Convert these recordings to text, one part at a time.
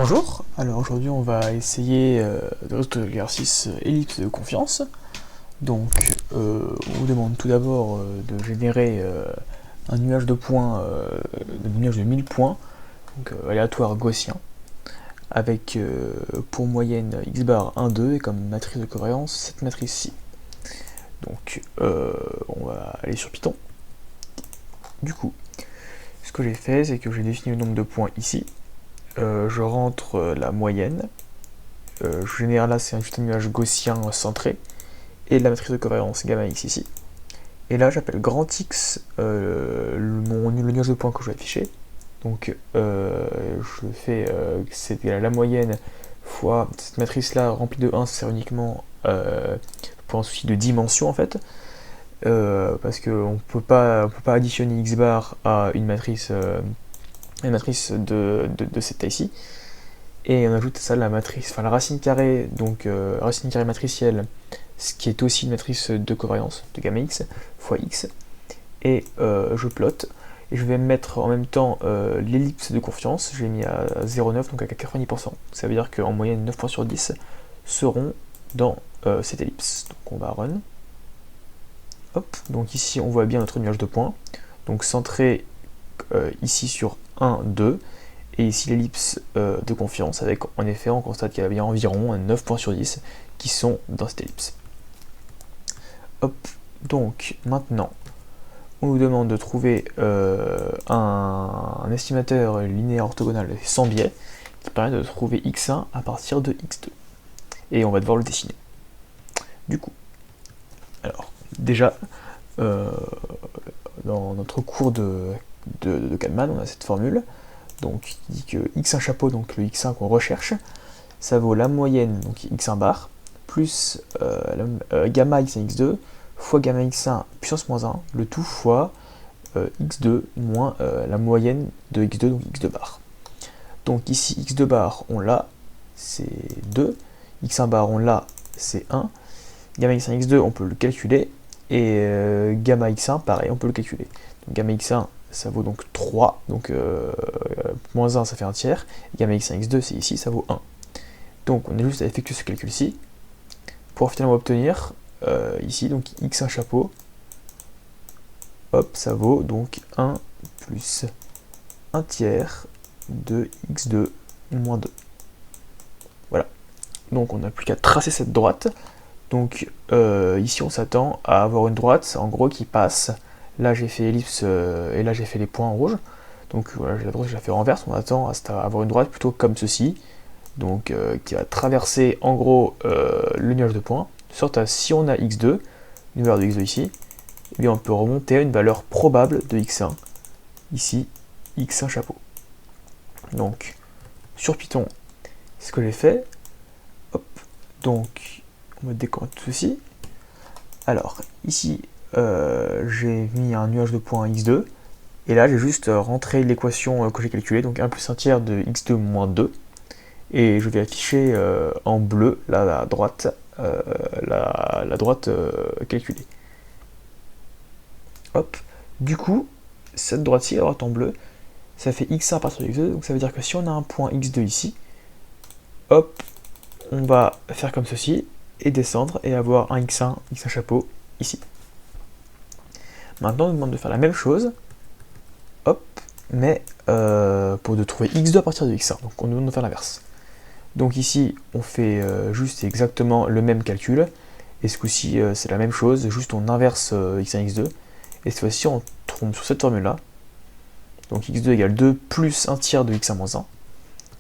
Bonjour, alors aujourd'hui on va essayer de résoudre l'exercice ellipse de confiance. Donc on vous demande tout d'abord de générer un nuage de points, un nuage de 1000 points, donc aléatoire gaussien, avec pour moyenne x bar 1, 2 et comme matrice de covariance cette matrice-ci. Donc on va aller sur Python. Du coup, ce que j'ai fait, c'est que j'ai défini le nombre de points ici. Je rentre la moyenne, je génère là c'est juste un nuage gaussien centré, et la matrice de covariance gamma x ici. Et là j'appelle grand X le nuage de points que je vais afficher. Donc je fais c'est égal à la moyenne fois cette matrice là remplie de 1, ça sert uniquement pour un souci de dimension en fait. Parce qu'on peut pas additionner x bar à une matrice de cette taille-ci, et on ajoute à ça la matrice, enfin la racine carrée, donc racine carrée matricielle, ce qui est aussi une matrice de covariance de gamma x fois x, et je plotte, et je vais mettre en même temps l'ellipse de confiance, je l'ai mis à 0,9, donc à 90%, ça veut dire qu'en moyenne 9 points sur 10 seront dans cette ellipse. Donc on va run, hop, donc ici on voit bien notre nuage de points, donc centré ici sur 1, 2, et ici l'ellipse de confiance, avec en effet on constate qu'il y a bien environ 9 points sur 10 qui sont dans cette ellipse. Hop, donc maintenant on nous demande de trouver un estimateur linéaire orthogonal sans biais qui permet de trouver x1 à partir de x2, et on va devoir le dessiner. Du coup, alors déjà dans notre cours de Kalman, on a cette formule donc qui dit que x1 chapeau, donc le x1 qu'on recherche, ça vaut la moyenne, donc x1 bar, plus gamma x1 x2 fois gamma x1 puissance moins 1, le tout fois x2 moins la moyenne de x2, donc x2 bar. Donc ici x2 bar on l'a, c'est 2, x1 bar on l'a, c'est 1, gamma x1 x2 on peut le calculer, et gamma x1 pareil on peut le calculer. Donc gamma x1 ça vaut donc 3, donc moins 1 ça fait un tiers, gamma x1 x2 c'est ici, ça vaut 1. Donc on a juste à effectuer ce calcul-ci pour finalement obtenir ici donc x1 chapeau, hop, ça vaut donc 1 plus 1 tiers de x2 moins 2. Voilà, donc on n'a plus qu'à tracer cette droite. Donc ici on s'attend à avoir une droite en gros qui passe. Là j'ai fait ellipse et là j'ai fait les points en rouge. Donc voilà, la droite je la fais renverse, on attend à avoir une droite plutôt comme ceci. Donc qui va traverser en gros le nuage de points. De sorte à si on a x2, une valeur de x2 ici, et bien on peut remonter à une valeur probable de x1. Ici, x1 chapeau. Donc sur Python, ce que j'ai fait, hop, donc on va décompter tout ceci. Alors ici j'ai mis un nuage de points x2, et là j'ai juste rentré l'équation que j'ai calculée, donc 1 plus 1 tiers de x2 moins 2, et je vais afficher en bleu la droite, calculée. Hop, du coup, cette droite-ci, la droite en bleu, ça fait x1 à partir de x2, donc ça veut dire que si on a un point x2 ici, hop, on va faire comme ceci, et descendre, et avoir un x1 chapeau ici. Maintenant, on nous demande de faire la même chose, hop, mais pour de trouver x2 à partir de x1, donc on nous demande de faire l'inverse. Donc ici, on fait juste exactement le même calcul, et ce coup-ci, c'est la même chose, juste on inverse x1, x2, et cette fois-ci, on tombe sur cette formule-là. Donc x2 égale 2 plus 1 tiers de x1 moins 1.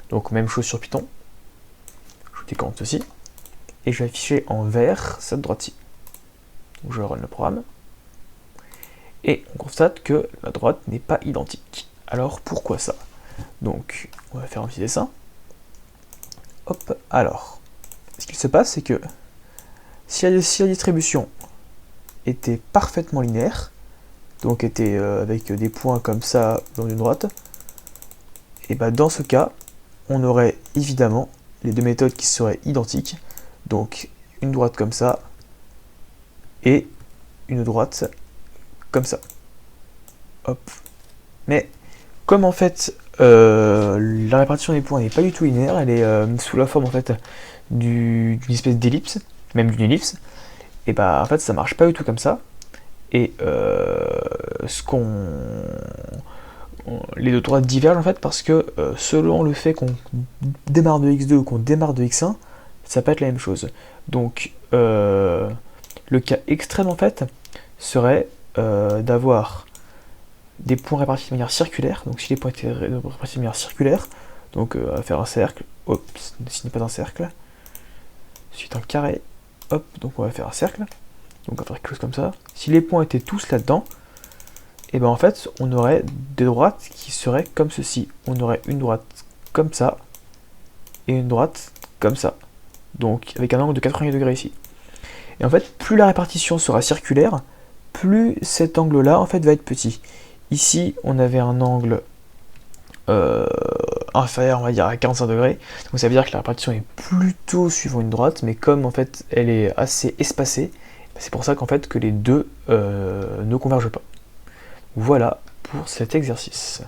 Donc même chose sur Python. Je décompte ceci, et je vais afficher en vert cette droite-ci. Donc je run le programme, et on constate que la droite n'est pas identique. Alors pourquoi ça? Donc on va faire un petit dessin. Hop, alors, ce qu'il se passe, c'est que si la distribution était parfaitement linéaire, donc était avec des points comme ça dans une droite, et bien dans ce cas, on aurait évidemment les deux méthodes qui seraient identiques, donc une droite comme ça, et une droite comme ça. Hop. Mais comme en fait la répartition des points n'est pas du tout linéaire, elle est sous la forme en fait d'une espèce d'ellipse, même d'une ellipse, et bah en fait ça marche pas du tout comme ça, et les deux droites divergent en fait parce que selon le fait qu'on démarre de x2 ou qu'on démarre de x1, ça peut être la même chose. Donc le cas extrême en fait serait d'avoir des points répartis de manière circulaire. Donc si les points étaient répartis de manière circulaire, donc on va faire un cercle, hop, ce n'est pas un cercle, ensuite un carré, hop, donc on va faire un cercle, donc on va faire quelque chose comme ça. Si les points étaient tous là-dedans, et ben en fait on aurait des droites qui seraient comme ceci. On aurait une droite comme ça et une droite comme ça, donc avec un angle de 90 degrés ici. Et en fait plus la répartition sera circulaire, plus cet angle là en fait va être petit. Ici on avait un angle inférieur on va dire à 45 degrés, donc ça veut dire que la répartition est plutôt suivant une droite, mais comme en fait elle est assez espacée, c'est pour ça qu'en fait que les deux ne convergent pas. Voilà pour cet exercice.